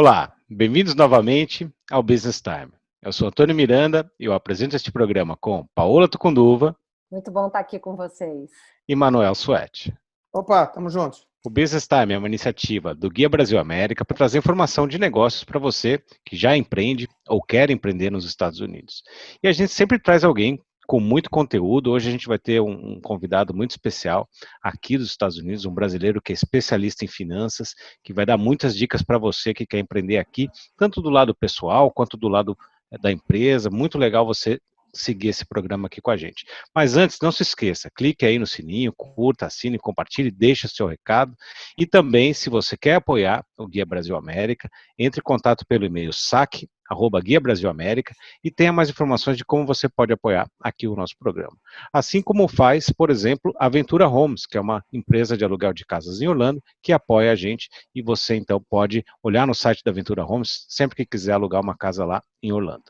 Olá, bem-vindos novamente ao Business Time. Eu sou Antônio Miranda e eu apresento este programa com Paola Tucunduva. Muito bom estar aqui com vocês. E Manuel Suete. Opa, estamos juntos. O Business Time é uma iniciativa do Guia Brasil América para trazer informação de negócios para você que já empreende ou quer empreender nos Estados Unidos. E a gente sempre traz alguém com muito conteúdo. Hoje a gente vai ter um convidado muito especial aqui dos Estados Unidos, um brasileiro que é especialista em finanças, que vai dar muitas dicas para você que quer empreender aqui, tanto do lado pessoal quanto do lado da empresa. Muito legal você seguir esse programa aqui com a gente. Mas antes, não se esqueça, clique aí no sininho, curta, assine, compartilhe, deixe o seu recado. E também, se você quer apoiar o Guia Brasil América, entre em contato pelo e-mail saque@Guia Brasil América e tenha mais informações de como você pode apoiar aqui o nosso programa. Assim como faz, por exemplo, a Aventura Homes, que é uma empresa de aluguel de casas em Orlando, que apoia a gente e você então pode olhar no site da Aventura Homes sempre que quiser alugar uma casa lá em Orlando.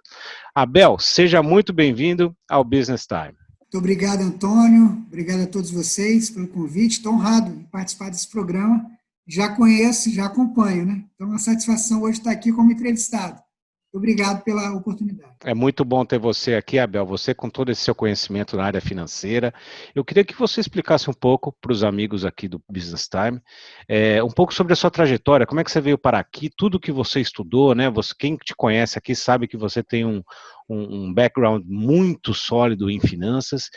Abel, seja muito bem-vindo ao Business Time. Muito obrigado, Antônio. Obrigado a todos vocês pelo convite. Estou honrado em participar desse programa. Já conheço, já acompanho, né? Então, é uma satisfação hoje estar aqui como entrevistado. Obrigado pela oportunidade. É muito bom ter você aqui, Abel, você com todo esse seu conhecimento na área financeira. Eu queria que você explicasse um pouco para os amigos aqui do Business Time, um pouco sobre a sua trajetória, como é que você veio para aqui, tudo que você estudou, né? Quem te conhece aqui sabe que você tem um background muito sólido em finanças,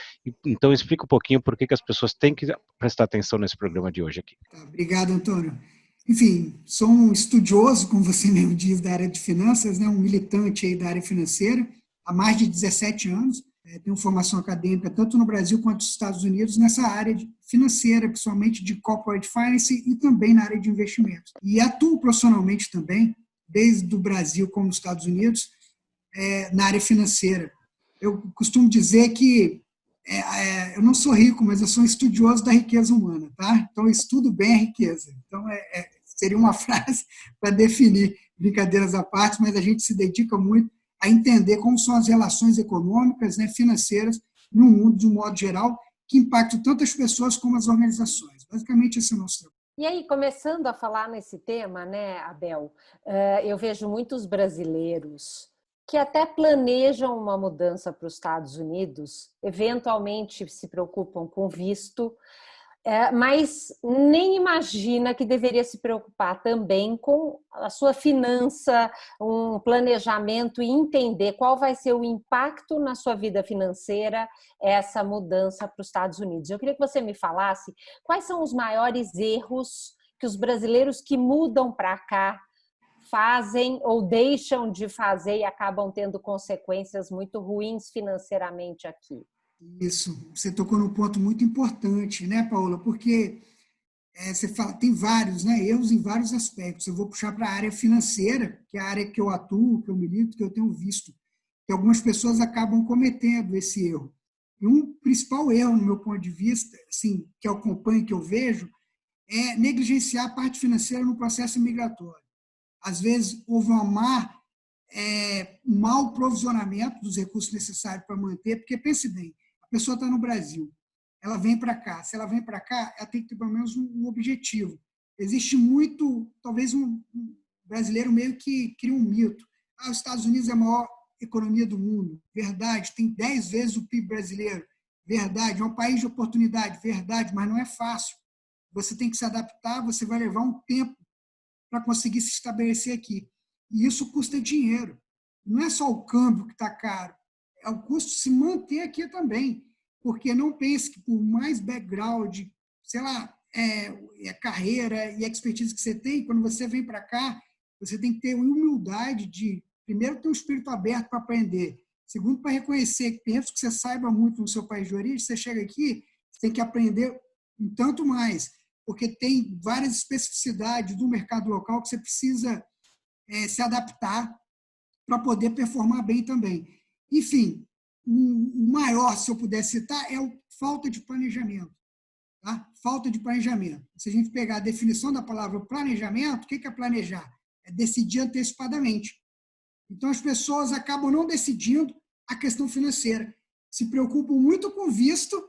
então explica um pouquinho por que as pessoas têm que prestar atenção nesse programa de hoje aqui. Tá, obrigado, Antônio. Enfim, sou um estudioso, como você mesmo diz, da área de finanças, né, um militante aí da área financeira, há mais de 17 anos. Tenho formação acadêmica tanto no Brasil quanto nos Estados Unidos nessa área financeira, principalmente de corporate finance e também na área de investimentos. E atuo profissionalmente também, desde o Brasil como nos Estados Unidos, na área financeira. Eu costumo dizer que eu não sou rico, mas eu sou um estudioso da riqueza humana, tá? Então, eu estudo bem a riqueza. Então, seria uma frase para definir, brincadeiras à parte, mas a gente se dedica muito a entender como são as relações econômicas, né, financeiras, no mundo de um modo geral, que impactam tanto as pessoas como as organizações. Basicamente, esse é o nosso trabalho. E aí, começando a falar nesse tema, né, Abel, eu vejo muitos brasileiros que até planejam uma mudança para os Estados Unidos, eventualmente se preocupam com visto, mas nem imagina que deveria se preocupar também com a sua finança, um planejamento e entender qual vai ser o impacto na sua vida financeira essa mudança para os Estados Unidos. Eu queria que você me falasse quais são os maiores erros que os brasileiros que mudam para cá fazem ou deixam de fazer e acabam tendo consequências muito ruins financeiramente aqui. Isso, você tocou num ponto muito importante, né, Paola? Porque você fala, tem vários, né, erros em vários aspectos. Eu vou puxar para a área financeira, que é a área que eu atuo, que eu milito, que eu tenho visto, que algumas pessoas acabam cometendo esse erro. E um principal erro, no meu ponto de vista, assim, que eu acompanho, que eu vejo, é negligenciar a parte financeira no processo migratório. Às vezes, houve um mau provisionamento dos recursos necessários para manter, porque, pense bem, a pessoa está no Brasil, ela vem para cá. Se ela vem para cá, ela tem que ter pelo menos um objetivo. Existe muito, talvez um brasileiro meio que cria um mito. Os Estados Unidos é a maior economia do mundo. Verdade, tem 10 vezes o PIB brasileiro. Verdade, é um país de oportunidade. Verdade, mas não é fácil. Você tem que se adaptar, você vai levar um tempo para conseguir se estabelecer aqui. E isso custa dinheiro. Não é só o câmbio que está caro, é o custo de se manter aqui também. Porque não pense que por mais background, sei lá, carreira e expertise que você tem, quando você vem para cá, você tem que ter humildade de, primeiro, ter um espírito aberto para aprender. Segundo, para reconhecer que, mesmo que você saiba muito no seu país de origem, você chega aqui, você tem que aprender um tanto mais, porque tem várias especificidades do mercado local que você precisa se adaptar para poder performar bem também. Enfim, o maior, se eu puder citar, é a falta de planejamento. Tá? Falta de planejamento. Se a gente pegar a definição da palavra planejamento, o que é planejar? É decidir antecipadamente. Então, as pessoas acabam não decidindo a questão financeira. Se preocupam muito com o visto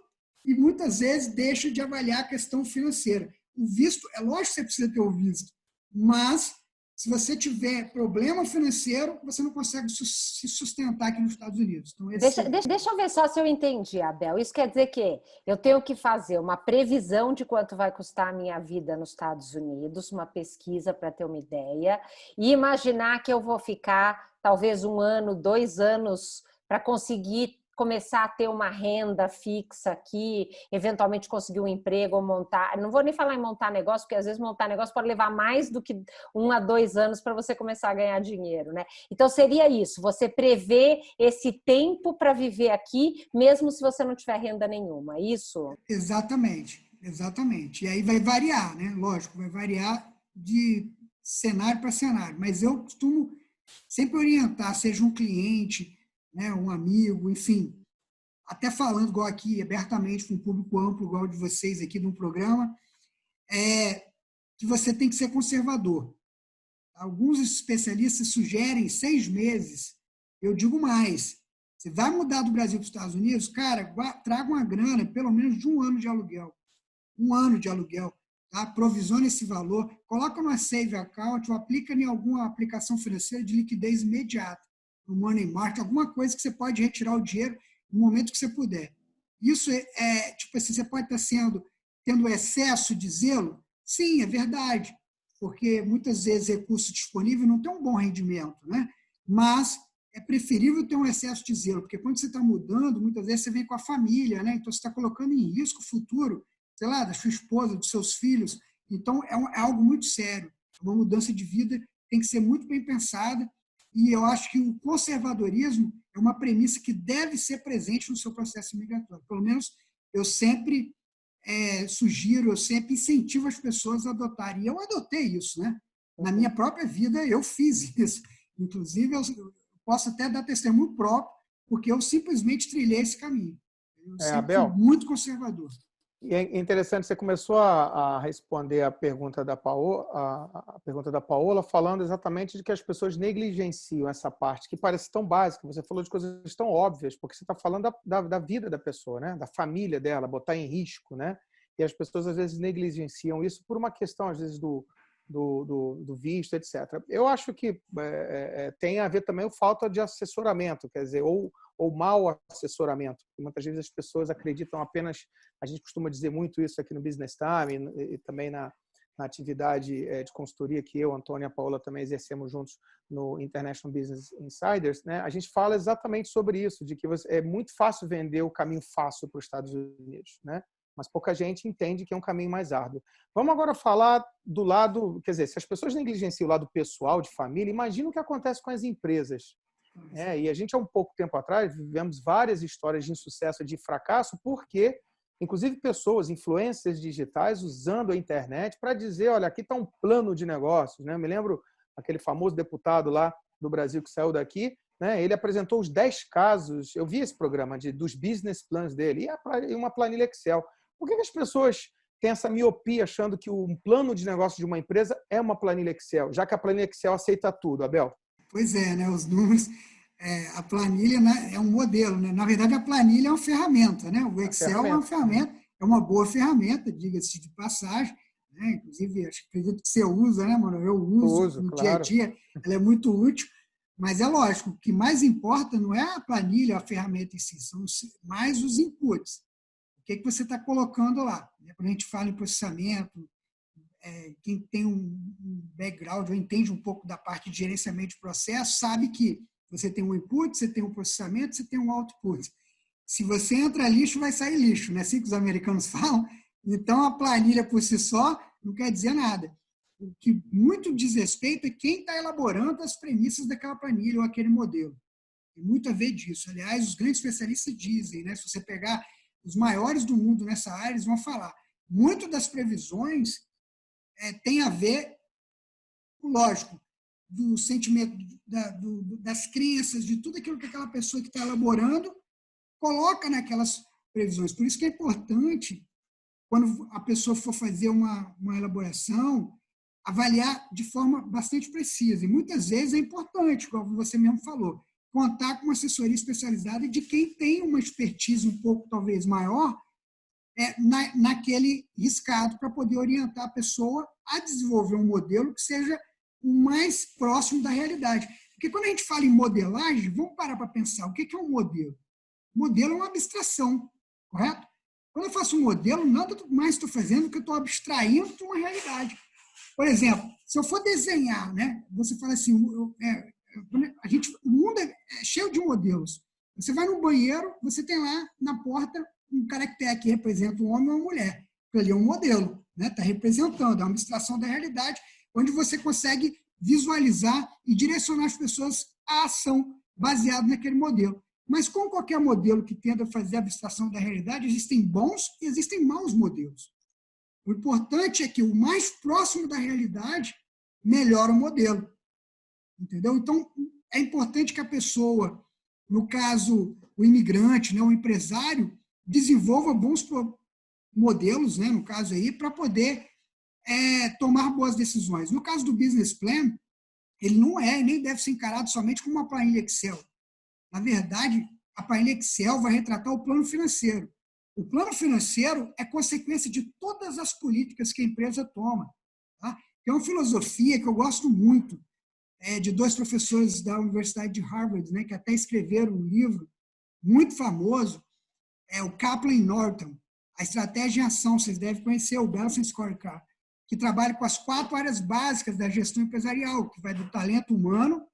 e muitas vezes deixam de avaliar a questão financeira. O visto, é lógico que você precisa ter o visto, mas se você tiver problema financeiro, você não consegue se sustentar aqui nos Estados Unidos. Então, deixa eu ver só se eu entendi, Abel. Isso quer dizer que eu tenho que fazer uma previsão de quanto vai custar a minha vida nos Estados Unidos, uma pesquisa para ter uma ideia, e imaginar que eu vou ficar talvez 1 ano, 2 anos para conseguir começar a ter uma renda fixa aqui, eventualmente conseguir um emprego ou montar. Não vou nem falar em montar negócio, porque às vezes montar negócio pode levar mais do que 1 a 2 anos para você começar a ganhar dinheiro, né? Então seria isso, você prevê esse tempo para viver aqui, mesmo se você não tiver renda nenhuma, é isso? Exatamente, exatamente. E aí vai variar, né? Lógico, vai variar de cenário para cenário, mas eu costumo sempre orientar, seja um cliente, né, um amigo, enfim, até falando igual aqui abertamente com um público amplo, igual de vocês aqui no programa, que você tem que ser conservador. Alguns especialistas sugerem 6 meses. Eu digo mais. Você vai mudar do Brasil para os Estados Unidos, cara, traga uma grana, pelo menos de 1 ano de aluguel. 1 ano de aluguel. Tá? Provisione esse valor, coloca numa save account ou aplica em alguma aplicação financeira de liquidez imediata, no Money Market, alguma coisa que você pode retirar o dinheiro no momento que você puder. Isso tipo assim, você pode estar tendo excesso de zelo? Sim, é verdade, porque muitas vezes recurso disponível não tem um bom rendimento, né? Mas é preferível ter um excesso de zelo, porque quando você está mudando, muitas vezes você vem com a família, né? Então você está colocando em risco o futuro, sei lá, da sua esposa, dos seus filhos. Então é algo muito sério. Uma mudança de vida tem que ser muito bem pensada. E eu acho que o conservadorismo é uma premissa que deve ser presente no seu processo migratório. Pelo menos eu sempre sugiro, eu sempre incentivo as pessoas a adotarem. E eu adotei isso, né? Na minha própria vida, eu fiz isso. Inclusive, eu posso até dar testemunho próprio, porque eu simplesmente trilhei esse caminho. Eu sempre fui muito conservador. E é interessante, você começou a responder a pergunta da Paola, falando exatamente de que as pessoas negligenciam essa parte, que parece tão básica. Você falou de coisas tão óbvias, porque você está falando da vida da pessoa, né? Da família dela, botar em risco, né? E as pessoas, às vezes, negligenciam isso por uma questão, às vezes, do visto, etc. Eu acho que tem a ver também com falta de assessoramento, quer dizer, ou mau assessoramento. Muitas vezes as pessoas acreditam apenas, a gente costuma dizer muito isso aqui no Business Time e também na atividade de consultoria que eu, Antônio e a Paola também exercemos juntos no International Business Insiders, né? A gente fala exatamente sobre isso, de que é muito fácil vender o caminho fácil para os Estados Unidos, né? Mas pouca gente entende que é um caminho mais árduo. Vamos agora falar do lado, quer dizer, se as pessoas negligenciam o lado pessoal, de família, imagina o que acontece com as empresas. E a gente, há um pouco tempo atrás, vivemos várias histórias de insucesso e de fracasso, porque, inclusive, pessoas, influencers digitais, usando a internet para dizer, olha, aqui está um plano de negócios. Né? Eu me lembro aquele famoso deputado lá do Brasil que saiu daqui, né? Ele apresentou os 10 casos, eu vi esse programa, dos business plans dele, e uma planilha Excel. Por que as pessoas têm essa miopia achando que um plano de negócio de uma empresa é uma planilha Excel, já que a planilha Excel aceita tudo, Abel? Pois é, né? Os números, a planilha, né, é um modelo, né? Na verdade, a planilha é uma ferramenta, né? O Excel é uma ferramenta, é uma boa ferramenta, diga-se de passagem, né? Inclusive, acredito que você usa, né, mano? Eu uso no dia a dia, ela é muito útil, mas é lógico, o que mais importa não é a planilha, a ferramenta em si, são mais os inputs. O que você está colocando lá? Quando a gente fala em processamento, quem tem um background ou entende um pouco da parte de gerenciamento de processo, sabe que você tem um input, você tem um processamento, você tem um output. Se você entra lixo, vai sair lixo, não é assim que os americanos falam? Então, a planilha por si só não quer dizer nada. O que muito diz respeito é quem está elaborando as premissas daquela planilha ou aquele modelo. Tem muito a ver disso. Aliás, os grandes especialistas dizem, né, se você pegar os maiores do mundo nessa área, eles vão falar. Muito das previsões tem a ver, lógico, do sentimento, das crenças, de tudo aquilo que aquela pessoa que está elaborando coloca naquelas previsões. Por isso que é importante, quando a pessoa for fazer uma elaboração, avaliar de forma bastante precisa. E muitas vezes é importante, como você mesmo falou, contar com uma assessoria especializada de quem tem uma expertise um pouco, talvez, maior naquele riscado para poder orientar a pessoa a desenvolver um modelo que seja o mais próximo da realidade. Porque quando a gente fala em modelagem, vamos parar para pensar, o que é um modelo? Modelo é uma abstração, correto? Quando eu faço um modelo, nada mais estou fazendo do que eu estou abstraindo de uma realidade. Por exemplo, se eu for desenhar, né, você fala assim, o mundo é cheio de modelos. Você vai no banheiro, você tem lá na porta um caractere que representa um homem ou uma mulher. Ali é um modelo, né? Está representando, é uma abstração da realidade, onde você consegue visualizar e direcionar as pessoas à ação baseado naquele modelo. Mas, como qualquer modelo que tenta fazer a abstração da realidade, existem bons e existem maus modelos. O importante é que o mais próximo da realidade melhora o modelo. Entendeu? Então, é importante que a pessoa, no caso, o imigrante, né, o empresário, desenvolva bons modelos, né, no caso aí, para poder tomar boas decisões. No caso do business plan, ele não é nem deve ser encarado somente como uma planilha Excel. Na verdade, a planilha Excel vai retratar o plano financeiro. O plano financeiro é consequência de todas as políticas que a empresa toma. Tá? É uma filosofia que eu gosto muito, de dois professores da Universidade de Harvard, né, que até escreveram um livro muito famoso, o Kaplan e Norton, A Estratégia em Ação. Vocês devem conhecer o Balanced Scorecard, que trabalha com as 4 áreas básicas da gestão empresarial, que vai do talento humano,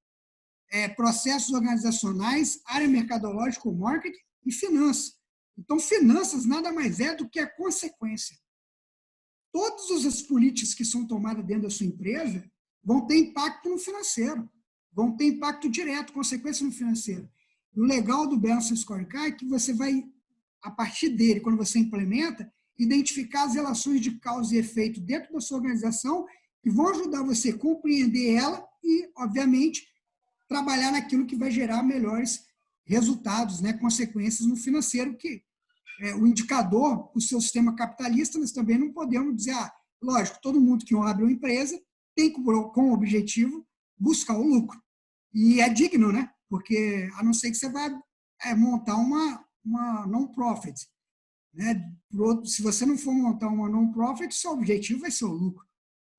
processos organizacionais, área mercadológica, marketing e finanças. Então, finanças nada mais é do que a consequência. Todas as políticas que são tomadas dentro da sua empresa vão ter impacto no financeiro, vão ter impacto direto, consequência no financeiro. O legal do Balanced Scorecard é que você vai, a partir dele, quando você implementa, identificar as relações de causa e efeito dentro da sua organização que vão ajudar você a compreender ela e, obviamente, trabalhar naquilo que vai gerar melhores resultados, né, consequências no financeiro, que o indicador, o seu sistema capitalista, nós também não podemos dizer, lógico, todo mundo que abre uma empresa tem como objetivo buscar o lucro. E é digno, né? Porque a não ser que você vá montar uma non-profit. Né? Se você não for montar uma non-profit, seu objetivo vai ser o lucro.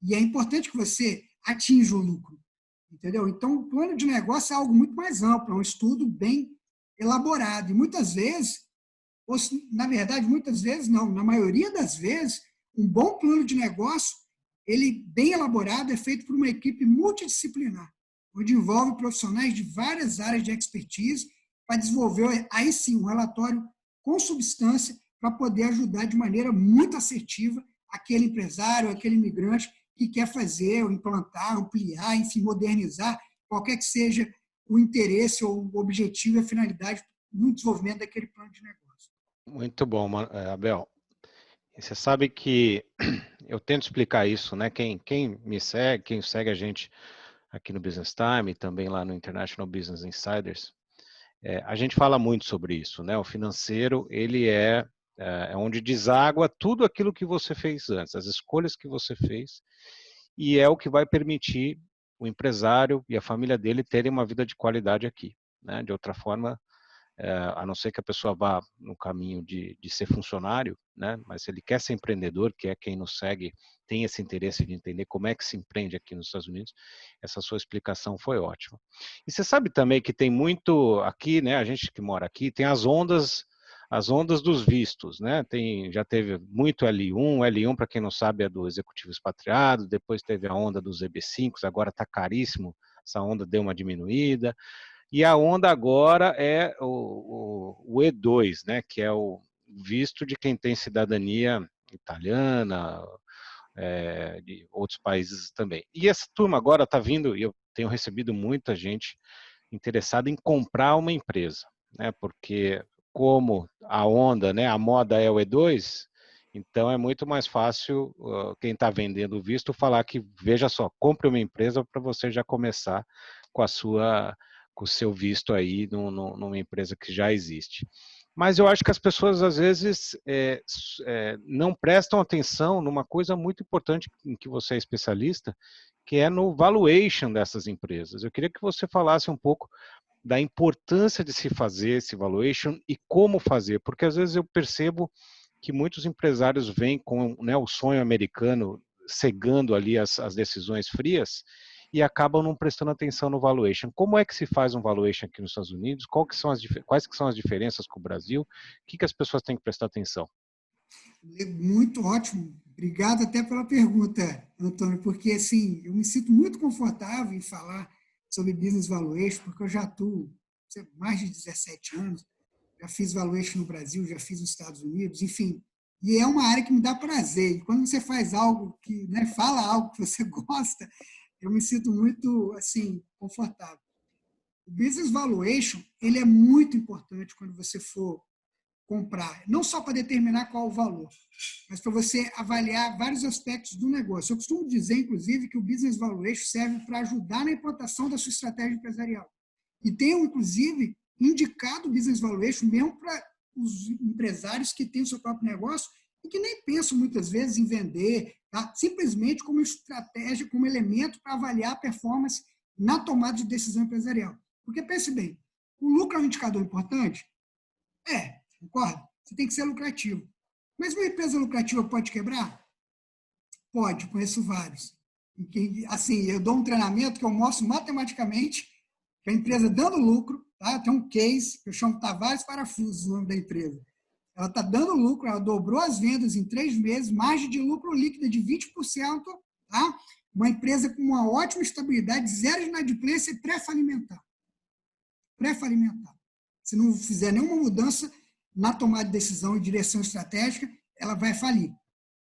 E é importante que você atinja o lucro. Entendeu? Então, o plano de negócio é algo muito mais amplo, é um estudo bem elaborado. E muitas vezes, ou na verdade, muitas vezes não, na maioria das vezes, um bom plano de negócio, ele bem elaborado, é feito por uma equipe multidisciplinar, onde envolve profissionais de várias áreas de expertise para desenvolver, aí sim, um relatório com substância para poder ajudar de maneira muito assertiva aquele empresário, aquele imigrante que quer fazer, ou implantar, ampliar, enfim, modernizar, qualquer que seja o interesse ou o objetivo e a finalidade no desenvolvimento daquele plano de negócio. Muito bom, Abel. E você sabe que eu tento explicar isso, né? Quem me segue, quem segue a gente aqui no Business Time e também lá no International Business Insiders, a gente fala muito sobre isso, né? O financeiro, ele é onde deságua tudo aquilo que você fez antes, as escolhas que você fez, e é o que vai permitir o empresário e a família dele terem uma vida de qualidade aqui, né? De outra forma, a não ser que a pessoa vá no caminho de ser funcionário, né? Mas se ele quer ser empreendedor, que é quem nos segue, tem esse interesse de entender como é que se empreende aqui nos Estados Unidos, essa sua explicação foi ótima. E você sabe também que tem muito aqui, né? A gente que mora aqui, tem as ondas dos vistos, né? Já teve muito L1 para quem não sabe é do executivo expatriado, depois teve a onda dos EB5, agora está caríssimo, essa onda deu uma diminuída. E a onda agora é o E2, né, que é o visto de quem tem cidadania italiana, de outros países também. E essa turma agora está vindo, e eu tenho recebido muita gente interessada em comprar uma empresa, né, porque como a onda, né, a moda é o E2, então é muito mais fácil quem está vendendo o visto falar que, veja só, compre uma empresa para você já começar com o seu visto aí numa empresa que já existe. Mas eu acho que as pessoas, às vezes, não prestam atenção numa coisa muito importante em que você é especialista, que é no valuation dessas empresas. Eu queria que você falasse um pouco da importância de se fazer esse valuation e como fazer, porque às vezes eu percebo que muitos empresários vêm com, né, o sonho americano cegando ali as decisões frias, e acabam não prestando atenção no valuation. Como é que se faz um valuation aqui nos Estados Unidos? Quais que são as diferenças com o Brasil? O que as pessoas têm que prestar atenção? Muito ótimo. Obrigado até pela pergunta, Antônio, porque assim, eu me sinto muito confortável em falar sobre business valuation, porque eu já atuo há mais de 17 anos, já fiz valuation no Brasil, já fiz nos Estados Unidos, enfim. E é uma área que me dá prazer. E quando você faz algo que, né, fala algo que você gosta, eu me sinto muito assim confortável. O business valuation, ele é muito importante quando você for comprar, não só para determinar qual o valor, mas para você avaliar vários aspectos do negócio. Eu costumo dizer, inclusive, que o business valuation serve para ajudar na implantação da sua estratégia empresarial. E tenho, inclusive, indicado o business valuation mesmo para os empresários que têm o seu próprio negócio e que nem pensam muitas vezes em vender, tá? Simplesmente como estratégia, como elemento para avaliar a performance na tomada de decisão empresarial. Porque, pense bem, o lucro é um indicador importante? Concorda? Você tem que ser lucrativo. Mas uma empresa lucrativa pode quebrar? Pode, conheço vários. Assim, eu dou um treinamento que eu mostro matematicamente que a empresa dando lucro, tá? Tem um case que eu chamo Tavares Parafusos, o nome da empresa. Ela está dando lucro, ela dobrou as vendas em 3 meses, margem de lucro líquida de 20%, tá? Uma empresa com uma ótima estabilidade, zero de inadimplência e pré-falimentar. Pré-falimentar. Se não fizer nenhuma mudança na tomada de decisão e direção estratégica, ela vai falir.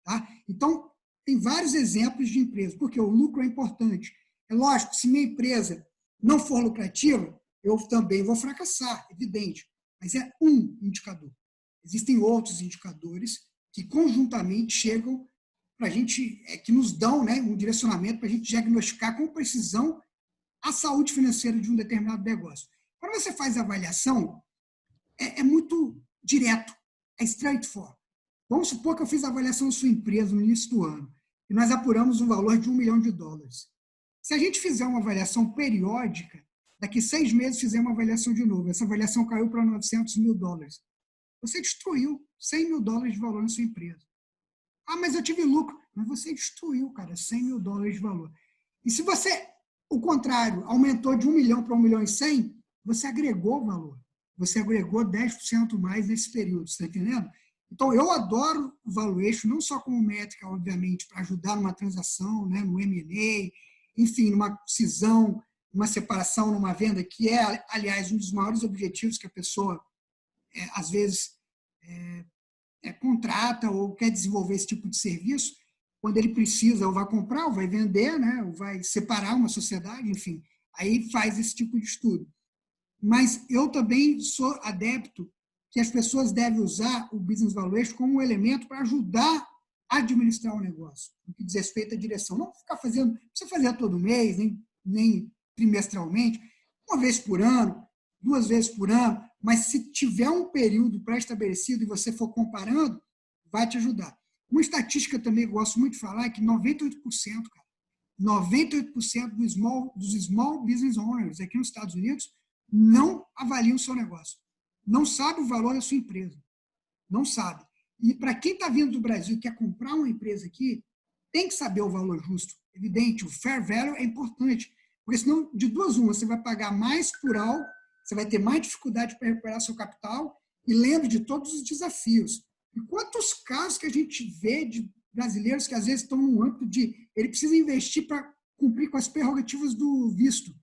Tá? Então, tem vários exemplos de empresas, porque o lucro é importante. É lógico, se minha empresa não for lucrativa, eu também vou fracassar, evidente. Mas é um indicador. Existem outros indicadores que conjuntamente chegam para a gente, que nos dão, né, um direcionamento para a gente diagnosticar com precisão a saúde financeira de um determinado negócio. Quando você faz a avaliação, é muito direto, é straightforward. Vamos supor que eu fiz a avaliação da sua empresa no início do ano e nós apuramos um valor de $1 milhão. Se a gente fizer uma avaliação periódica, daqui 6 meses fizer uma avaliação de novo, essa avaliação caiu para $900 mil. Você destruiu $100 mil de valor na sua empresa. Ah, mas eu tive lucro. Mas você destruiu, cara, $100 mil de valor. E se você, o contrário, aumentou de 1 milhão para 1 milhão e 100, você agregou valor. Você agregou 10% mais nesse período, está entendendo? Então, eu adoro o valuation, não só como métrica, obviamente, para ajudar numa transação, né, no M&A, enfim, numa cisão, numa separação, numa venda, que é, aliás, um dos maiores objetivos que a pessoa, às vezes, contrata ou quer desenvolver esse tipo de serviço, quando ele precisa, ou vai comprar, ou vai vender, né, ou vai separar uma sociedade, enfim, aí faz esse tipo de estudo. Mas eu também sou adepto que as pessoas devem usar o business valuation como um elemento para ajudar a administrar o negócio, no que diz respeito à direção. Não ficar fazendo, não precisa fazer todo mês, nem trimestralmente, uma vez por ano, 2 vezes por ano, mas se tiver um período pré-estabelecido e você for comparando, vai te ajudar. Uma estatística também que eu gosto muito de falar é que 98%, cara, 98% dos small business owners aqui nos Estados Unidos não avaliam o seu negócio. Não sabe o valor da sua empresa. Não sabe. E para quem está vindo do Brasil e quer comprar uma empresa aqui, tem que saber o valor justo. Evidente, o fair value é importante. Porque senão, de 2 uma, você vai pagar mais por algo, você vai ter mais dificuldade para recuperar seu capital e lembre de todos os desafios. E quantos casos que a gente vê de brasileiros que às vezes estão no âmbito de ele precisa investir para cumprir com as prerrogativas do visto.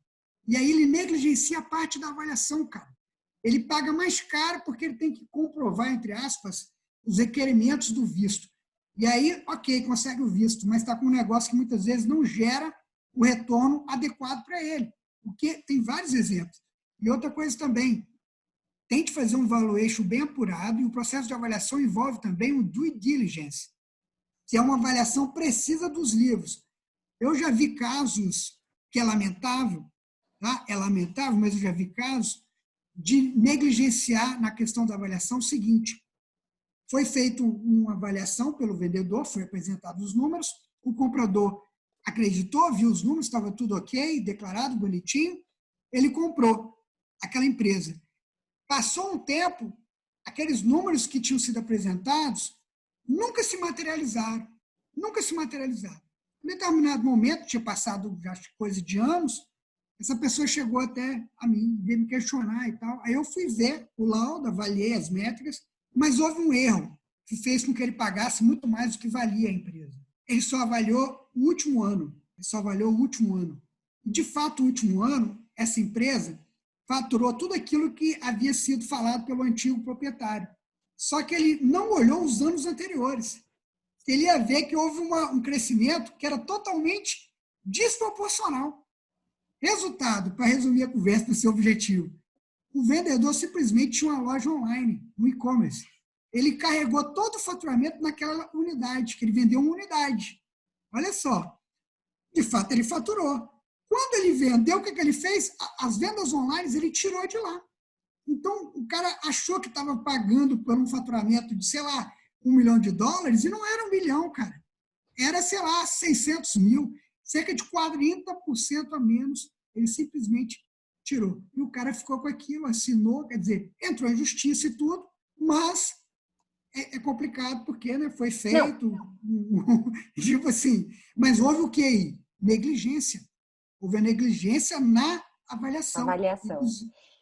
E aí ele negligencia a parte da avaliação, cara. Ele paga mais caro porque ele tem que comprovar, entre aspas, os requerimentos do visto. E aí, ok, consegue o visto, mas está com um negócio que muitas vezes não gera o retorno adequado para ele. Porque tem vários exemplos. E outra coisa também, tente fazer um valuation bem apurado e o processo de avaliação envolve também o due diligence, que é uma avaliação precisa dos livros. Eu já vi casos que é lamentável, tá? É lamentável, mas eu já vi casos de negligenciar na questão da avaliação o seguinte: foi feita uma avaliação pelo vendedor, foi apresentado os números, o comprador acreditou, viu os números, estava tudo ok, declarado, bonitinho, ele comprou aquela empresa. Passou um tempo, aqueles números que tinham sido apresentados nunca se materializaram. Nunca se materializaram. Em determinado momento, tinha passado já coisa de anos, essa pessoa chegou até a mim, veio me questionar e tal. Aí eu fui ver o laudo, avaliei as métricas, mas houve um erro que fez com que ele pagasse muito mais do que valia a empresa. Ele só avaliou o último ano. De fato, o último ano, essa empresa faturou tudo aquilo que havia sido falado pelo antigo proprietário. Só que ele não olhou os anos anteriores. Ele ia ver que houve um crescimento que era totalmente desproporcional. Resultado, para resumir a conversa do seu objetivo, o vendedor simplesmente tinha uma loja online, um e-commerce. Ele carregou todo o faturamento naquela unidade, que ele vendeu uma unidade. Olha só, de fato ele faturou. Quando ele vendeu, o que ele fez? As vendas online ele tirou de lá. Então, o cara achou que estava pagando por um faturamento de, sei lá, $1 milhão, e não era 1 milhão, cara. Era, sei lá, 600 mil, cerca de 40% a menos. Ele simplesmente tirou. E o cara ficou com aquilo, assinou, quer dizer, entrou em justiça e tudo, mas é complicado porque, né, foi feito, tipo assim, mas houve o que aí? Negligência. Houve a negligência na avaliação.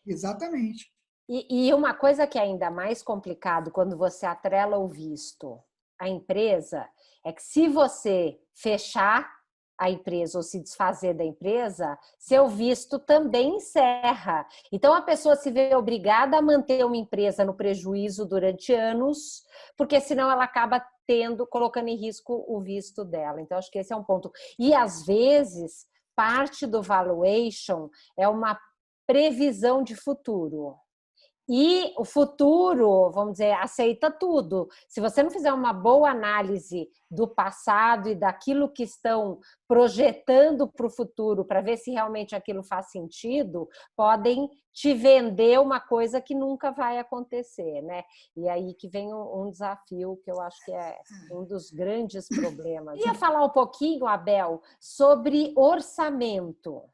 Exatamente. E uma coisa que é ainda mais complicado quando você atrela o visto à empresa é que se você fechar a empresa ou se desfazer da empresa, seu visto também encerra. Então, a pessoa se vê obrigada a manter uma empresa no prejuízo durante anos, porque senão ela acaba colocando em risco o visto dela. Então, acho que esse é um ponto. E, às vezes, parte do valuation é uma previsão de futuro. E o futuro, vamos dizer, aceita tudo. Se você não fizer uma boa análise do passado e daquilo que estão projetando para o futuro, para ver se realmente aquilo faz sentido, podem te vender uma coisa que nunca vai acontecer, né? E aí que vem um desafio que eu acho que é um dos grandes problemas. Eu ia falar um pouquinho, Abel, sobre orçamento.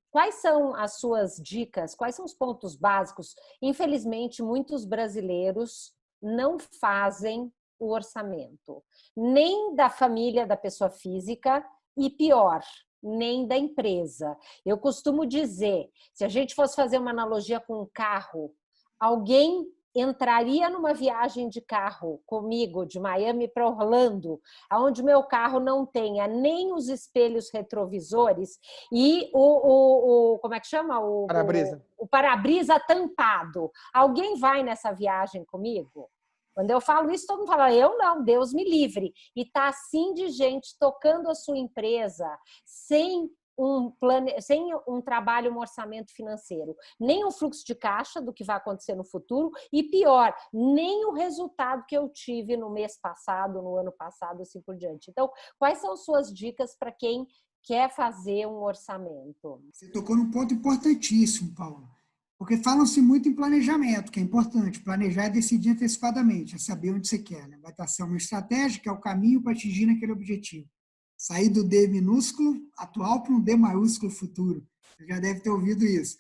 Quais são as suas dicas? Quais são os pontos básicos? Infelizmente, muitos brasileiros não fazem o orçamento, nem da família da pessoa física e, pior, nem da empresa. Eu costumo dizer, se a gente fosse fazer uma analogia com um carro, alguém entraria numa viagem de carro comigo de Miami para Orlando, onde meu carro não tenha nem os espelhos retrovisores e como é que chama? Para-brisa. O para-brisa tampado. Alguém vai nessa viagem comigo? Quando eu falo isso, todo mundo fala, eu não, Deus me livre. E está assim de gente tocando a sua empresa sem um trabalho, um orçamento financeiro, nem um fluxo de caixa do que vai acontecer no futuro e, pior, nem o resultado que eu tive no mês passado, no ano passado, assim por diante. Então, quais são suas dicas para quem quer fazer um orçamento? Você tocou num ponto importantíssimo, Paulo, porque falam-se muito em planejamento, que é importante. Planejar é decidir antecipadamente, é saber onde você quer, né? Vai estar sendo uma estratégia, que é o caminho para atingir aquele objetivo. Sair do D minúsculo atual para um D maiúsculo futuro. Você já deve ter ouvido isso.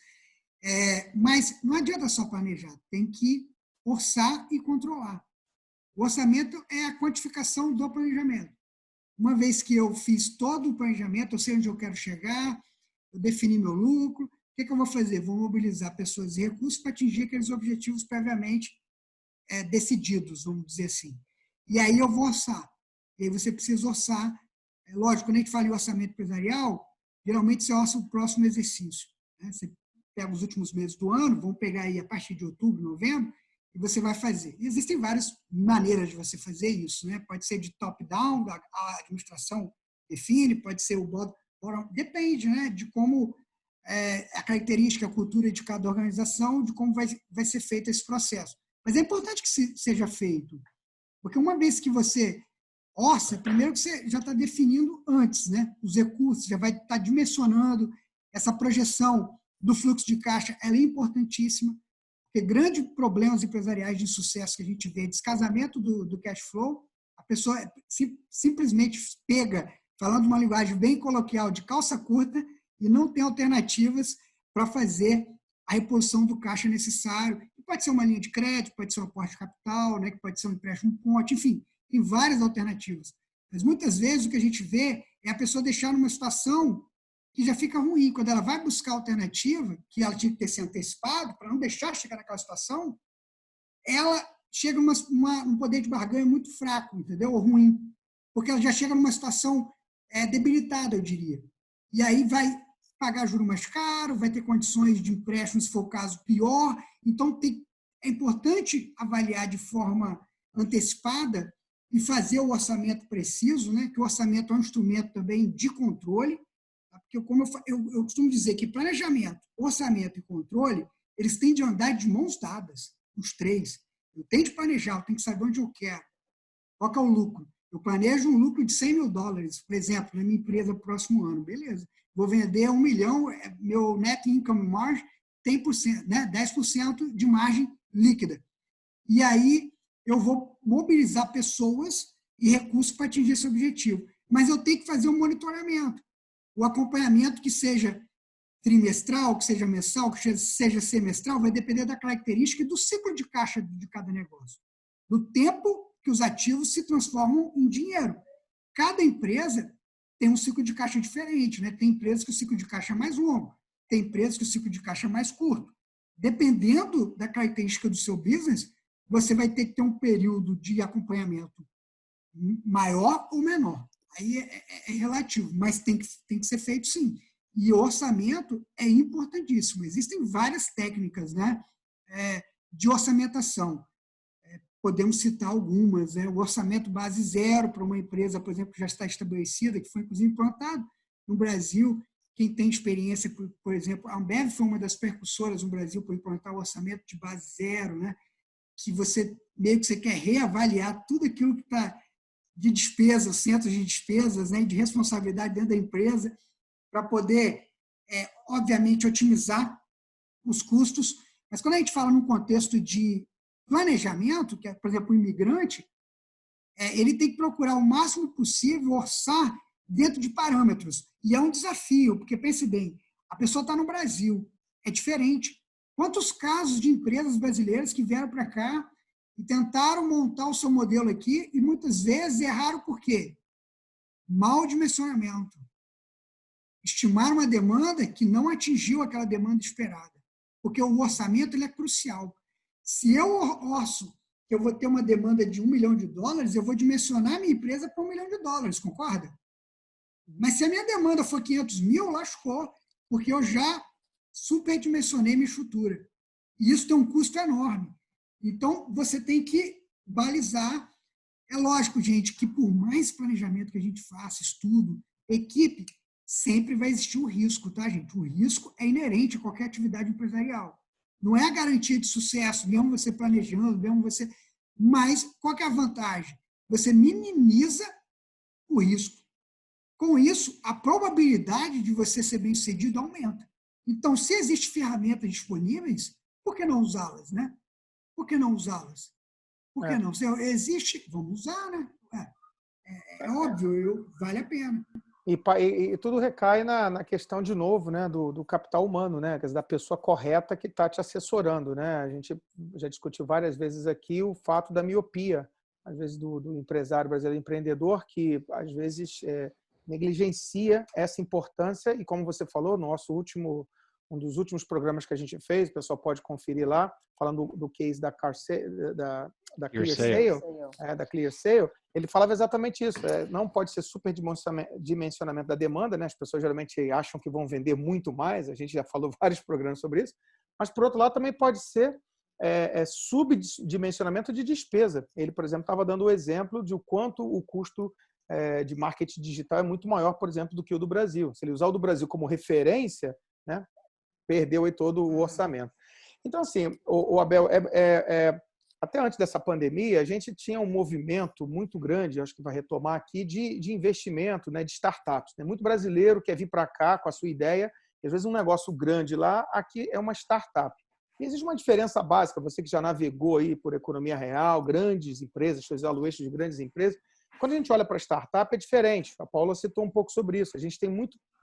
Mas não adianta só planejar, tem que orçar e controlar. O orçamento é a quantificação do planejamento. Uma vez que eu fiz todo o planejamento, eu sei onde eu quero chegar, eu defini meu lucro, o que eu vou fazer? Vou mobilizar pessoas e recursos para atingir aqueles objetivos previamente decididos, vamos dizer assim. E aí eu vou orçar. E aí você precisa orçar. Lógico, quando a gente fala em orçamento empresarial, geralmente você orça o próximo exercício. Né? Você pega os últimos meses do ano, vamos pegar aí a partir de outubro, novembro, e você vai fazer. E existem várias maneiras de você fazer isso. Né? Pode ser de top-down, a administração define, pode ser o bottom-up, depende, né, de como a característica, a cultura de cada organização, de como vai ser feito esse processo. Mas é importante que seja feito, porque uma vez que você orça, primeiro que você já está definindo antes, né, os recursos, já vai estar dimensionando essa projeção do fluxo de caixa, ela é importantíssima, porque grandes problemas empresariais de sucesso que a gente vê, descasamento do cash flow, a pessoa simplesmente pega, falando uma linguagem bem coloquial, de calça curta, e não tem alternativas para fazer a reposição do caixa necessário. Pode ser uma linha de crédito, pode ser um aporte de capital, né, que pode ser um empréstimo ponte, enfim, tem várias alternativas. Mas muitas vezes o que a gente vê é a pessoa deixar numa situação que já fica ruim. Quando ela vai buscar alternativa, que ela tinha que ter se antecipado, para não deixar chegar naquela situação, ela chega num poder de barganha muito fraco, entendeu? Ou ruim. Porque ela já chega numa situação debilitada, eu diria. E aí vai pagar juro mais caro, vai ter condições de empréstimo, se for o caso, pior. Então, é importante avaliar de forma antecipada e fazer o orçamento preciso, né? Que o orçamento é um instrumento também de controle, tá? Porque, como eu costumo dizer que planejamento, orçamento e controle, eles têm de andar de mãos dadas, os três. Eu tenho de planejar, eu tenho que saber onde eu quero. Qual que é o lucro? Eu planejo um lucro de $100 mil, por exemplo, na minha empresa no próximo ano. Beleza. Vou vender 1 milhão, meu net income margin tem 10% de margem líquida. E aí eu vou mobilizar pessoas e recursos para atingir esse objetivo. Mas eu tenho que fazer um monitoramento. O acompanhamento que seja trimestral, que seja mensal, que seja semestral, vai depender da característica e do ciclo de caixa de cada negócio. Do tempo que os ativos se transformam em dinheiro. Cada empresa tem um ciclo de caixa diferente, né? Tem empresas que o ciclo de caixa é mais longo, tem empresas que o ciclo de caixa é mais curto. Dependendo da característica do seu business, você vai ter que ter um período de acompanhamento maior ou menor. Aí é relativo, mas tem que ser feito sim. E o orçamento é importantíssimo. Existem várias técnicas, né, de orçamentação. Podemos citar algumas, né? O orçamento base zero para uma empresa, por exemplo, que já está estabelecida, que foi inclusive implantado no Brasil. Quem tem experiência, por exemplo, a Ambev foi uma das percussoras no Brasil para implantar o orçamento de base zero, né? Que você meio que você quer reavaliar tudo aquilo que está de despesas, centros de despesas, né? De responsabilidade dentro da empresa, para poder, obviamente, otimizar os custos. Mas quando a gente fala num contexto de planejamento, que é, por exemplo, o imigrante, ele tem que procurar o máximo possível orçar dentro de parâmetros. E é um desafio, porque pense bem, a pessoa está no Brasil, é diferente. Quantos casos de empresas brasileiras que vieram para cá e tentaram montar o seu modelo aqui e muitas vezes erraram por quê? Mau dimensionamento. Estimaram uma demanda que não atingiu aquela demanda esperada. Porque o orçamento ele é crucial. Se eu orço que eu vou ter uma demanda de $1 milhão, eu vou dimensionar a minha empresa para $1 milhão, concorda? Mas se a minha demanda for 500 mil, lascou, porque eu já superdimensionei minha estrutura. E isso tem um custo enorme. Então, você tem que balizar. É lógico, gente, que por mais planejamento que a gente faça, estudo, equipe, sempre vai existir um risco, tá, gente? O risco é inerente a qualquer atividade empresarial. Não é a garantia de sucesso, mesmo você planejando, mesmo você... Mas qual que é a vantagem? Você minimiza o risco. Com isso, a probabilidade de você ser bem-sucedido aumenta. Então, se existem ferramentas disponíveis, por que não usá-las, né? Por que não usá-las? Por que não? Se existe, vamos usar, né? É óbvio, vale a pena. E tudo recai na questão, de novo, né, do capital humano, né, quer dizer, da pessoa correta que está te assessorando. Né? A gente já discutiu várias vezes aqui o fato da miopia, às vezes, do empresário brasileiro empreendedor, que, às vezes, negligencia essa importância. E, como você falou, um dos últimos programas que a gente fez, o pessoal pode conferir lá, falando do case da ClearSale, ele falava exatamente isso. Não pode ser superdimensionamento da demanda, né? As pessoas geralmente acham que vão vender muito mais, a gente já falou vários programas sobre isso, mas, por outro lado, também pode ser subdimensionamento de despesa. Ele, por exemplo, estava dando o exemplo de o quanto o custo de marketing digital é muito maior, por exemplo, do que o do Brasil. Se ele usar o do Brasil como referência, né, perdeu aí todo o orçamento. Então, assim, o Abel, até antes dessa pandemia, a gente tinha um movimento muito grande, acho que vai retomar aqui, de investimento, né, de startups. Né? Muito brasileiro quer vir para cá com a sua ideia, e às vezes um negócio grande lá, aqui é uma startup. E existe uma diferença básica, você que já navegou aí por economia real, grandes empresas, fez valuation de grandes empresas. Quando a gente olha para a startup, é diferente. A Paula citou um pouco sobre isso. A gente tem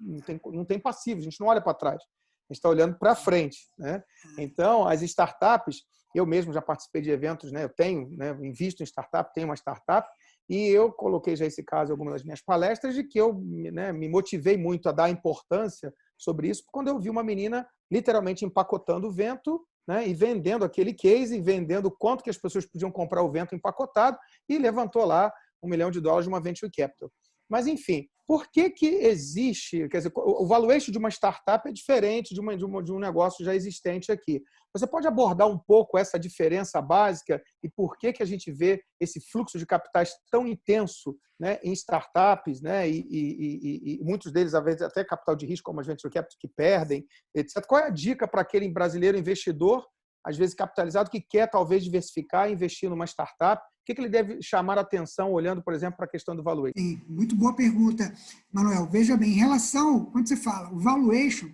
não tem passivo, a gente não olha para trás. A gente está olhando para frente. Né? Então, as startups, Eu mesmo já participei de eventos, né? Eu tenho, né, invisto em startup, tenho uma startup, e eu coloquei já esse caso em algumas das minhas palestras de que eu, né, me motivei muito a dar importância sobre isso quando eu vi uma menina literalmente empacotando o vento, né, e vendendo aquele case, e vendendo quanto que as pessoas podiam comprar o vento empacotado, e levantou lá $1 milhão de uma venture capital. Mas, enfim, por que existe... Quer dizer, o valuation de uma startup é diferente de um negócio já existente aqui. Você pode abordar um pouco essa diferença básica e por que a gente vê esse fluxo de capitais tão intenso, né, em startups, né, e muitos deles, às vezes, até capital de risco, como as venture capital, que perdem, etc. Qual é a dica para aquele brasileiro investidor, às vezes capitalizado, que quer talvez diversificar e investir numa startup? O que ele deve chamar a atenção olhando, por exemplo, para a questão do valuation? Sim, muito boa pergunta, Manuel. Veja bem, em relação, quando você fala o valuation,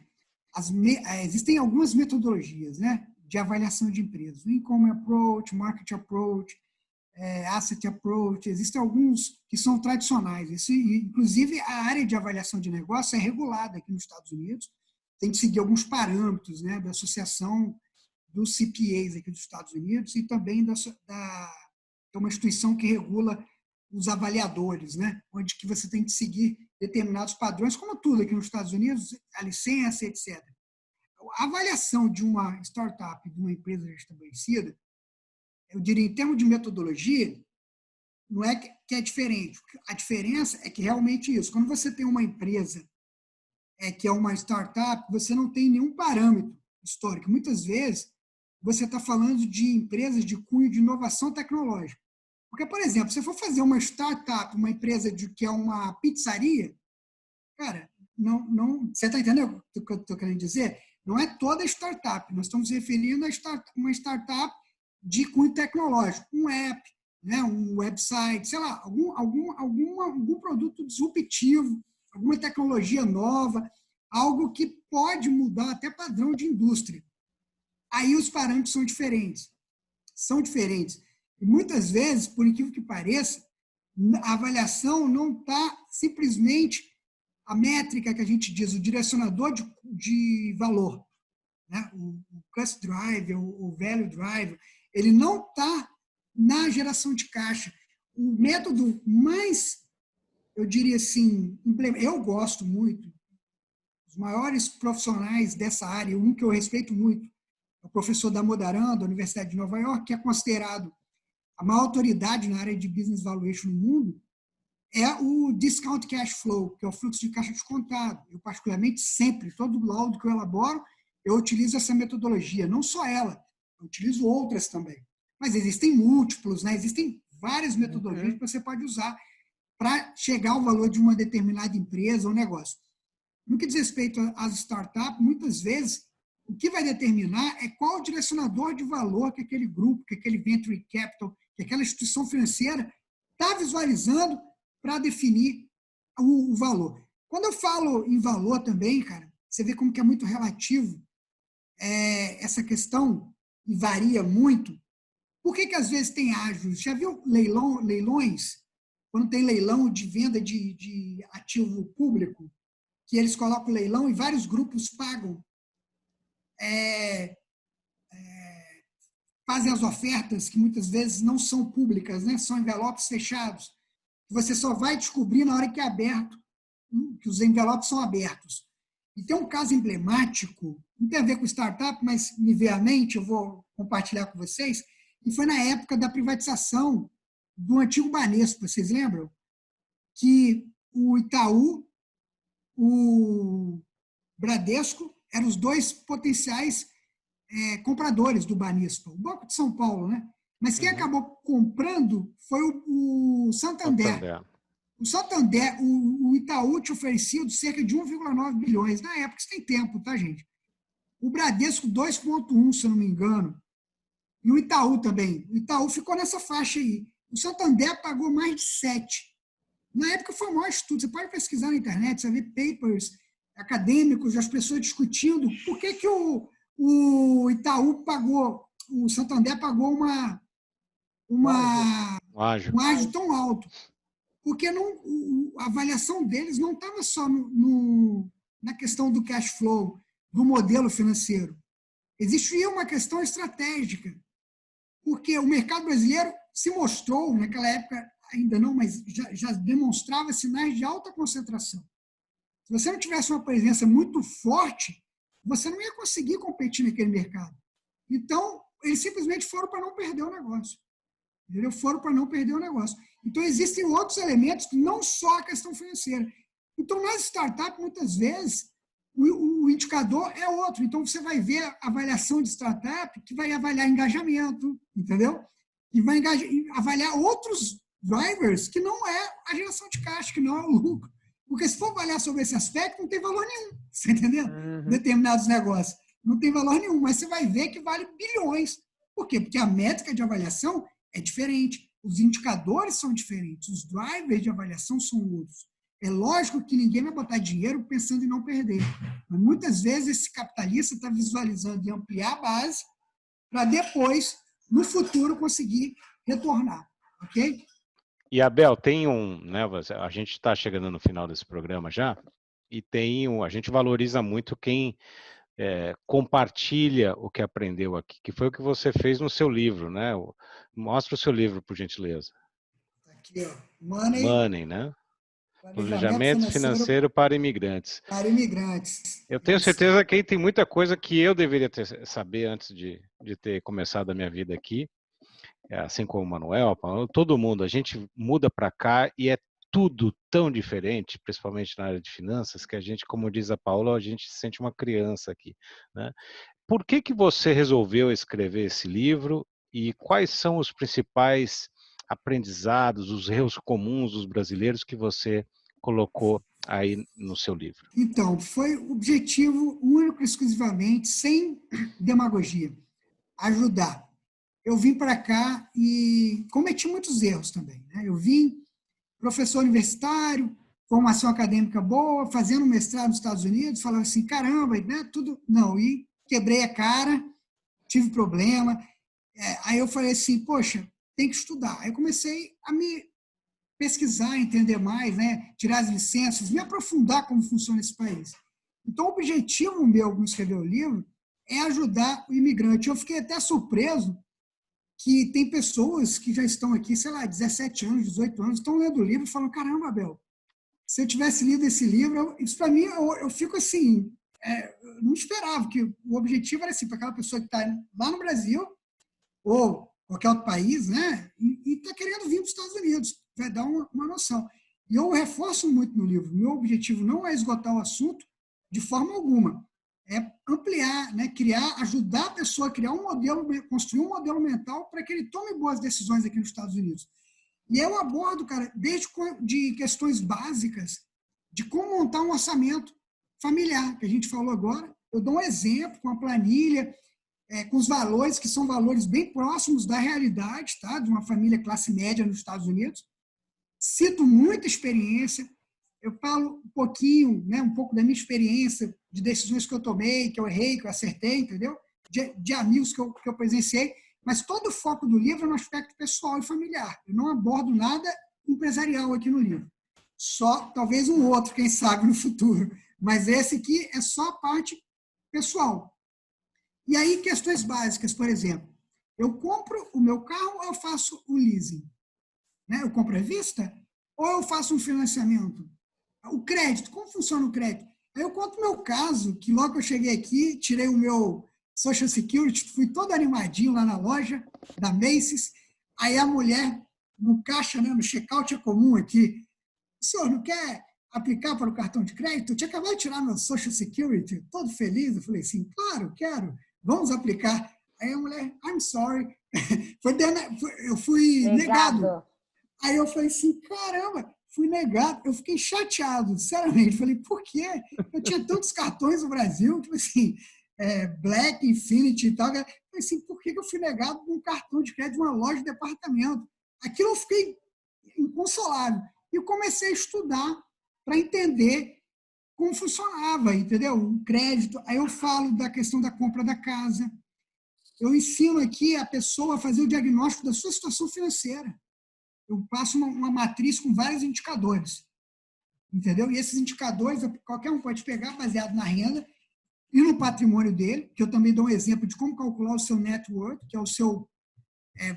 existem algumas metodologias, né, de avaliação de empresas. O income approach, market approach, asset approach, existem alguns que são tradicionais. Isso, inclusive, a área de avaliação de negócio é regulada aqui nos Estados Unidos, tem que seguir alguns parâmetros, né, da associação dos CPAs aqui dos Estados Unidos e também é uma instituição que regula os avaliadores, né? Onde que você tem que seguir determinados padrões, como tudo aqui nos Estados Unidos, a licença, etc. A avaliação de uma startup, de uma empresa já estabelecida, eu diria, em termos de metodologia, não é que é diferente. A diferença é que realmente isso. Quando você tem uma empresa que é uma startup, você não tem nenhum parâmetro histórico. Muitas vezes, você está falando de empresas de cunho de inovação tecnológica. Porque, por exemplo, se for fazer uma startup, uma empresa que é uma pizzaria, cara, não, você está entendendo o que eu estou querendo dizer? Não é toda startup. Nós estamos referindo a uma startup de cunho tecnológico, um app, né, um website, sei lá, algum produto disruptivo, alguma tecnologia nova, algo que pode mudar até padrão de indústria. Aí os parâmetros são diferentes. São diferentes. E muitas vezes, por incrível que pareça, a avaliação não está simplesmente a métrica que a gente diz, o direcionador de valor, né? O cost driver, o value driver, ele não está na geração de caixa. O método mais, eu diria assim, eu gosto muito, os maiores profissionais dessa área, um que eu respeito muito, é o professor Damodaran, da Universidade de Nova York, que é considerado a maior autoridade na área de business valuation no mundo, é o discount cash flow, que é o fluxo de caixa descontado. Eu, particularmente, sempre, todo laudo que eu elaboro, eu utilizo essa metodologia. Não só ela, eu utilizo outras também. Mas existem múltiplos, né? Existem várias metodologias que você pode usar para chegar ao valor de uma determinada empresa ou negócio. No que diz respeito às startups, muitas vezes, o que vai determinar é qual o direcionador de valor que aquele grupo, que aquele venture capital, que aquela instituição financeira está visualizando para definir o valor. Quando eu falo em valor também, cara, você vê como que é muito relativo essa questão e varia muito. Por que às vezes tem ágios? Já viu leilões? Quando tem leilão de venda de ativo público, que eles colocam leilão e vários grupos pagam, fazem as ofertas que muitas vezes não são públicas, né? São envelopes fechados. Você só vai descobrir na hora que é aberto, que os envelopes são abertos. E tem um caso emblemático, não tem a ver com startup, mas me veio à mente, eu vou compartilhar com vocês, e foi na época da privatização do antigo Banespa, vocês lembram? Que o Itaú, o Bradesco, eram os dois potenciais compradores do Banespa, o Banco de São Paulo, né? Mas quem acabou comprando foi o Santander. O Santander, o Itaú te oferecia cerca de 1,9 bilhões. Na época, isso tem tempo, tá, gente? O Bradesco, 2,1, se eu não me engano. E o Itaú também. O Itaú ficou nessa faixa aí. O Santander pagou mais de 7. Na época foi o maior estudo. Você pode pesquisar na internet, você vai ver papers acadêmicos, as pessoas discutindo por que o Itaú pagou, o Santander pagou um ágio tão alto. Porque a avaliação deles não estava só na questão do cash flow, do modelo financeiro. Existia uma questão estratégica. porque o mercado brasileiro se mostrou, naquela época ainda não, mas já demonstrava sinais de alta concentração. Se você não tivesse uma presença muito forte, você não ia conseguir competir naquele mercado. Então, eles simplesmente foram para não perder o negócio. Entendeu? Foram para não perder o negócio. Então, existem outros elementos que não só a questão financeira. Então, nas startups, muitas vezes, o indicador é outro. Então, você vai ver a avaliação de startup que vai avaliar engajamento, entendeu? E vai avaliar outros drivers que não é a geração de caixa, que não é o lucro. Porque se for avaliar sobre esse aspecto, não tem valor nenhum. Você entendeu? Determinados negócios. Não tem valor nenhum, mas você vai ver que vale bilhões. Por quê? Porque a métrica de avaliação é diferente. Os indicadores são diferentes. Os drivers de avaliação são outros. É lógico que ninguém vai botar dinheiro pensando em não perder. Mas muitas vezes esse capitalista está visualizando em ampliar a base para depois, no futuro, conseguir retornar. Ok? E, Abel, tem né, a gente está chegando no final desse programa já, e a gente valoriza muito quem compartilha o que aprendeu aqui, que foi o que você fez no seu livro, né? Mostra o seu livro, por gentileza. Aqui, ó. Money, né? Planejamento financeiro para imigrantes. Para imigrantes. Eu tenho certeza que aí tem muita coisa que eu deveria saber antes de ter começado a minha vida aqui. Assim como o Manuel, todo mundo, a gente muda para cá e é tudo tão diferente, principalmente na área de finanças, que a gente, como diz a Paula, a gente se sente uma criança aqui, né? Por que você resolveu escrever esse livro e quais são os principais aprendizados, os erros comuns dos brasileiros que você colocou aí no seu livro? Então, foi o objetivo único e exclusivamente, sem demagogia, ajudar. Eu vim para cá e cometi muitos erros também, né? Eu vim professor universitário, formação acadêmica boa, fazendo mestrado nos Estados Unidos, falava assim, caramba, né, tudo... Não, e quebrei a cara, tive problema. Aí eu falei assim, poxa, tem que estudar. Aí eu comecei a me pesquisar, entender mais, né, tirar as licenças, me aprofundar como funciona esse país. Então, o objetivo meu de escrever o livro é ajudar o imigrante. Eu fiquei até surpreso que tem pessoas que já estão aqui, sei lá, 17 anos, 18 anos, estão lendo o livro e falam, caramba, Abel, se eu tivesse lido esse livro, isso para mim, eu fico assim, eu não esperava, que o objetivo era assim, para aquela pessoa que está lá no Brasil, ou qualquer outro país, né, e está querendo vir para os Estados Unidos, vai dar uma noção. E eu reforço muito no livro, meu objetivo não é esgotar o assunto de forma alguma, é ampliar, né, criar, ajudar a pessoa a criar um modelo, construir um modelo mental para que ele tome boas decisões aqui nos Estados Unidos. E eu abordo, cara, desde de questões básicas de como montar um orçamento familiar, que a gente falou agora. Eu dou um exemplo com a planilha, com os valores, que são valores bem próximos da realidade, tá, de uma família classe média nos Estados Unidos. Cito muita experiência. Eu falo um pouquinho, né, um pouco da minha experiência, de decisões que eu tomei, que eu errei, que eu acertei, entendeu? De amigos que eu presenciei, mas todo o foco do livro é no aspecto pessoal e familiar. Eu não abordo nada empresarial aqui no livro. Só, talvez um outro, quem sabe, no futuro. Mas esse aqui é só a parte pessoal. E aí, questões básicas, por exemplo, eu compro o meu carro ou eu faço o leasing? Né? Eu compro à vista ou eu faço um financiamento? O crédito, como funciona o crédito? Aí eu conto o meu caso, que logo que eu cheguei aqui, tirei o meu Social Security, fui todo animadinho lá na loja da Macy's, aí a mulher, no caixa, né, no check-out é comum aqui, o senhor não quer aplicar para o cartão de crédito? Eu tinha acabado de tirar meu Social Security, todo feliz, eu falei assim, claro, quero, vamos aplicar. Aí a mulher, I'm sorry, eu fui negado. Aí eu falei assim, caramba, fui negado. Eu fiquei chateado, sinceramente. Falei, por quê? Eu tinha tantos cartões no Brasil, tipo assim, Black, Infinity e tal. Eu falei assim, por que eu fui negado num cartão de crédito de uma loja de departamento? Aquilo eu fiquei inconsolável. E eu comecei a estudar para entender como funcionava, entendeu? O crédito. Aí eu falo da questão da compra da casa. Eu ensino aqui a pessoa a fazer o diagnóstico da sua situação financeira. Eu passo uma matriz com vários indicadores, entendeu? E esses indicadores, qualquer um pode pegar baseado na renda e no patrimônio dele, que eu também dou um exemplo de como calcular o seu net worth, que é o seu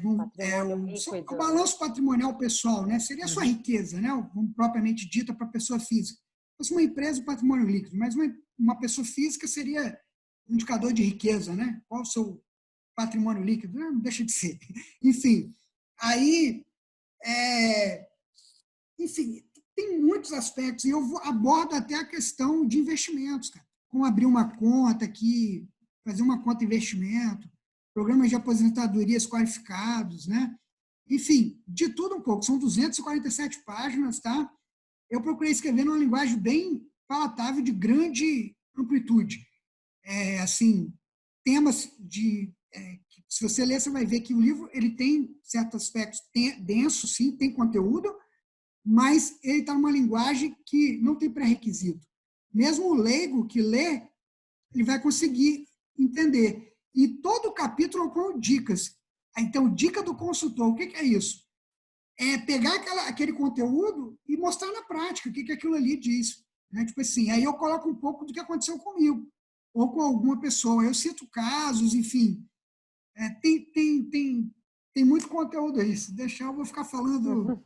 o balanço patrimonial pessoal, né? Seria a sua riqueza, né? Propriamente dita para a pessoa física. Se fosse uma empresa, o patrimônio líquido, mas uma pessoa física seria um indicador de riqueza, né? Qual o seu patrimônio líquido? Não deixa de ser. Enfim, aí, tem muitos aspectos, e eu abordo até a questão de investimentos, cara. Como abrir uma conta aqui, fazer uma conta de investimento, programas de aposentadorias qualificados, né? Enfim, de tudo um pouco. São 247 páginas, tá? Eu procurei escrever numa linguagem bem palatável, de grande amplitude. Temas que, se você ler, você vai ver que o livro ele tem certos aspectos densos, sim, tem conteúdo, mas ele está numa linguagem que não tem pré-requisito. Mesmo o leigo que lê, ele vai conseguir entender. E todo o capítulo com dicas. Então, dica do consultor, o que é isso? É pegar aquele conteúdo e mostrar na prática o que aquilo ali diz. Né? Tipo assim, aí eu coloco um pouco do que aconteceu comigo, ou com alguma pessoa. Eu cito casos, enfim. Tem muito conteúdo aí. Se deixar, eu vou ficar falando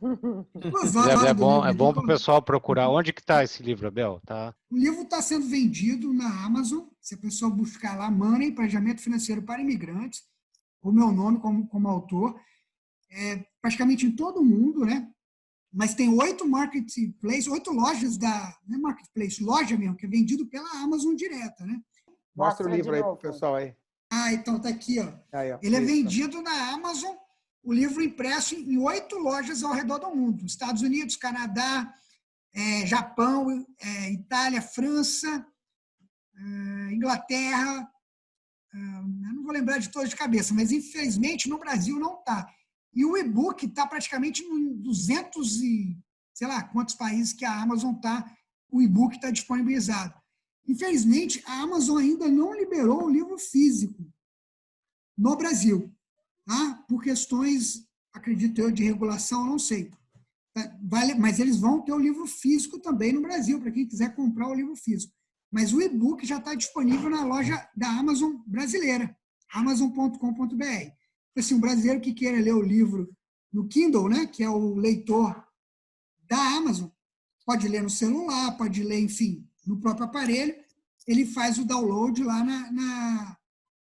2 horas. É bom para o pessoal procurar. Onde que está esse livro, Abel? Tá. O livro está sendo vendido na Amazon. Se a pessoa buscar lá, Money, Planejamento Financeiro para Imigrantes, o meu nome como autor, praticamente em todo o mundo, né? Mas tem 8 marketplaces, 8 lojas não é marketplace, loja mesmo, que é vendido pela Amazon direta, né? Mostra o livro aí para o pessoal aí. Então tá aqui, ó. Aí, ó. Ele é vendido na Amazon, o livro impresso em 8 lojas ao redor do mundo. Estados Unidos, Canadá, Japão, Itália, França, Inglaterra, eu não vou lembrar de todos de cabeça, mas infelizmente no Brasil não está. E o e-book está praticamente em 200 e sei lá quantos países que a Amazon está, o e-book está disponibilizado. Infelizmente, a Amazon ainda não liberou o livro físico no Brasil, tá? Por questões, acredito eu, de regulação, não sei. Mas eles vão ter o livro físico também no Brasil, para quem quiser comprar o livro físico. Mas o e-book já está disponível na loja da Amazon brasileira, amazon.com.br. Assim, um brasileiro que queira ler o livro no Kindle, né, que é o leitor da Amazon, pode ler no celular, pode ler, enfim, no próprio aparelho, ele faz o download lá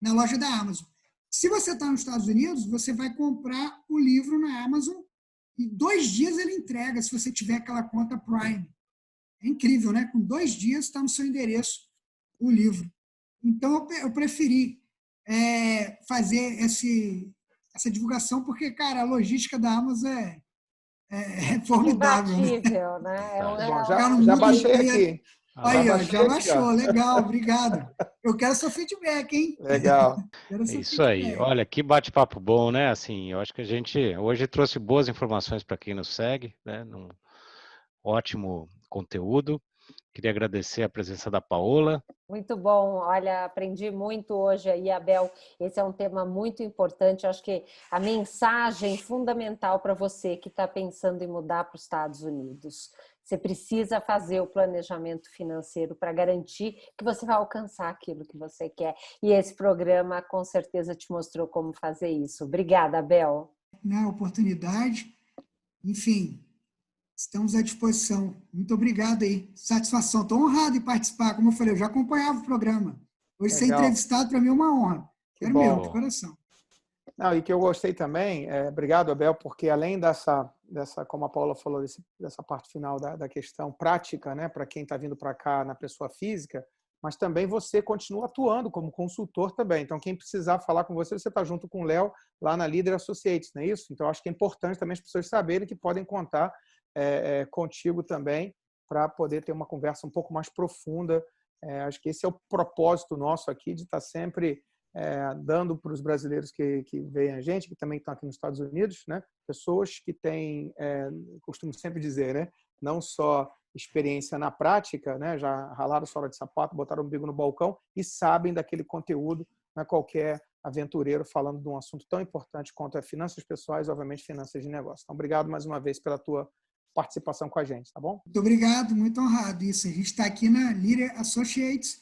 na loja da Amazon. Se você está nos Estados Unidos, você vai comprar o livro na Amazon e 2 dias ele entrega, se você tiver aquela conta Prime. É incrível, né? Com 2 dias está no seu endereço o livro. Então, eu preferi fazer essa divulgação, porque, cara, a logística da Amazon é formidável. Imbatível, né? Bom, já baixei aqui. Aí, ó, já baixou, legal, obrigado. Eu quero seu feedback, hein? Legal. Isso aí. Olha, que bate-papo bom, né? Assim, eu acho que a gente hoje trouxe boas informações para quem nos segue, né? Um ótimo conteúdo. Queria agradecer a presença da Paola. Muito bom, olha, aprendi muito hoje aí, Abel. Esse é um tema muito importante. Acho que a mensagem fundamental para você que está pensando em mudar para os Estados Unidos. Você precisa fazer o planejamento financeiro para garantir que você vai alcançar aquilo que você quer. E esse programa com certeza te mostrou como fazer isso. Obrigada, Abel. Na oportunidade, enfim, estamos à disposição. Muito obrigado aí. Satisfação. Estou honrado em participar. Como eu falei, eu já acompanhava o programa. Hoje ser entrevistado para mim é uma honra. Quero mesmo, de coração. Não, e que eu gostei também, obrigado, Abel, porque além dessa, como a Paula falou, dessa parte final da questão prática, né, para quem está vindo para cá na pessoa física, mas também você continua atuando como consultor também. Então, quem precisar falar com você, você está junto com o Léo lá na Leader Associates, não é isso? Então, acho que é importante também as pessoas saberem que podem contar contigo também para poder ter uma conversa um pouco mais profunda. Acho que esse é o propósito nosso aqui, de estar sempre dando para os brasileiros que veem a gente, que também estão aqui nos Estados Unidos, né? Pessoas que têm, costumo sempre dizer, né? Não só experiência na prática, né? Já ralaram sola de sapato, botaram o umbigo no balcão e sabem daquele conteúdo, não é qualquer aventureiro falando de um assunto tão importante quanto finanças pessoais e, obviamente, finanças de negócio. Então, obrigado mais uma vez pela tua participação com a gente, tá bom? Muito obrigado, muito honrado. Isso, a gente está aqui na Leader Associates.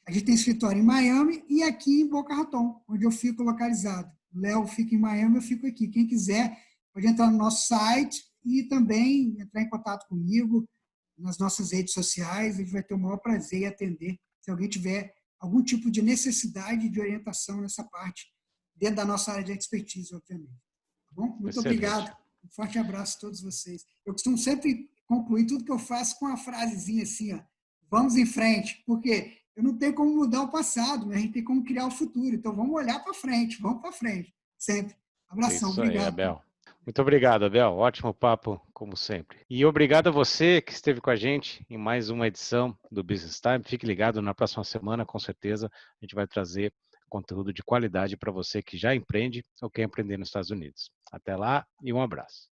A gente tem escritório em Miami e aqui em Boca Raton, onde eu fico localizado. O Léo fica em Miami, eu fico aqui. Quem quiser pode entrar no nosso site e também entrar em contato comigo nas nossas redes sociais. A gente vai ter o maior prazer em atender se alguém tiver algum tipo de necessidade de orientação nessa parte, dentro da nossa área de expertise, obviamente. Tá bom? Muito Excelente. obrigado. Um forte abraço a todos vocês. Eu costumo sempre concluir tudo que eu faço com uma frasezinha assim, ó, vamos em frente, porque eu não tenho como mudar o passado, mas a gente tem como criar o futuro. Então, vamos olhar para frente, vamos para frente, sempre. Abração, Isso aí, obrigado. Abel. Muito obrigado, Abel. Ótimo papo, como sempre. E obrigado a você que esteve com a gente em mais uma edição do Business Time. Fique ligado, na próxima semana, com certeza, a gente vai trazer conteúdo de qualidade para você que já empreende ou quer empreender nos Estados Unidos. Até lá e um abraço.